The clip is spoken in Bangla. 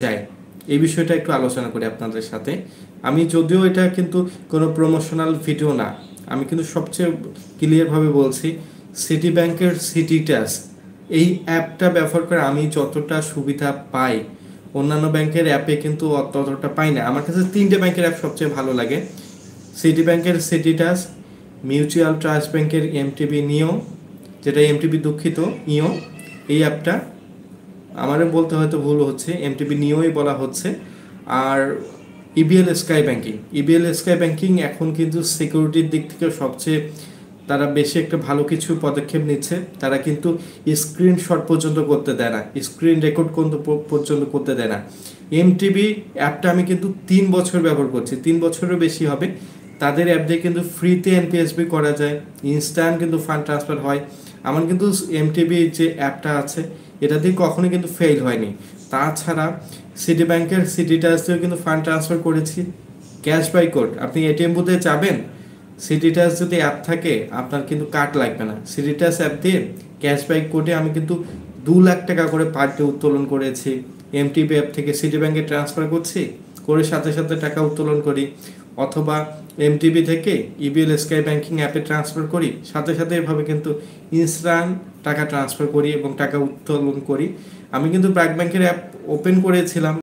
যায় এই বিষয়টা একটু আলোচনা করি আপনাদের সাথে। আমি যদিও এটা কিন্তু কোনো প্রমোশনাল ভিডিও না, আমি কিন্তু সবচেয়ে ক্লিয়ারভাবে বলছি, সিটি ব্যাংকের সিটি ট্যাক্স এই অ্যাপটা ব্যবহার করে আমি যতটা সুবিধা পাই অন্যান্য ব্যাংকের অ্যাপে কিন্তু ততটা পাই না। আমার কাছে তিনটে ব্যাংকের অ্যাপ সবচেয়ে ভালো লাগে। সিটি ব্যাংকের সিটি ট্যাক্স, মিউচুয়াল ট্রাস্ট ব্যাংকের এমটিবি নিও, যেটা এমটিবি দুঃখিত ইও, এই অ্যাপটা আমারও বলতে হয়তো ভুল হচ্ছে, এমটিবি নিয়োই বলা হচ্ছে। আর EBL sky banking, EBL sky banking এখন কিন্তু সিকিউরিটির দিক থেকে সবচেয়ে তারা বেশি একটা ভালো কিছু পদক্ষেপ নিচ্ছে। তারা কিন্তু স্ক্রিনশট পর্যন্ত করতে দেয় না, স্ক্রিন রেকর্ড পর্যন্ত করতে দেয় না। এমটিবি অ্যাপটা আমি কিন্তু 3 বছর ব্যবহার করছি, 3 বছরেরও বেশি হবে। তাদের অ্যাপ দিয়ে কিন্তু ফ্রিতে এনপিএসবি করা যায়, ইনস্ট্যান্ট কিন্তু ফান্ড ট্রান্সফার হয়। আমার কিন্তু এমটিবি যে অ্যাপটা আছে এটা দিয়ে কখনোই কিন্তু ফেল হয়নি। তাছাড়া সিটি ব্যাংকের সিটি ট্যাক্স দিয়েও কিন্তু ফান্ড ট্রান্সফার করেছি। ক্যাশ বাই কোড, আপনি এটিএম বুথে যাবেন, সিটি ট্যাক্স যদি অ্যাপ থাকে আপনার কিন্তু কার্ড লাগবে না, সিটি ট্যাক্স অ্যাপ দিয়ে ক্যাশ বাই কোডে আমি কিন্তু 2 লাখ টাকা করে পার ডে উত্তোলন করেছি। এমটিবি অ্যাপ থেকে সিটি ব্যাংকে ট্রান্সফার করছি, করে সাথে সাথে টাকা উত্তোলন করি, অথবা এমটিবি থেকে ইবিএল স্কাই ব্যাংকিং অ্যাপে ট্রান্সফার করি, সাথে সাথে এভাবে কিন্তু ইনস্ট্যান্ট টাকা ট্রান্সফার করি এবং টাকা উত্তোলন করি। আমি কিন্তু ব্র্যাক ব্যাংকের অ্যাপ ওপেন করেছিলাম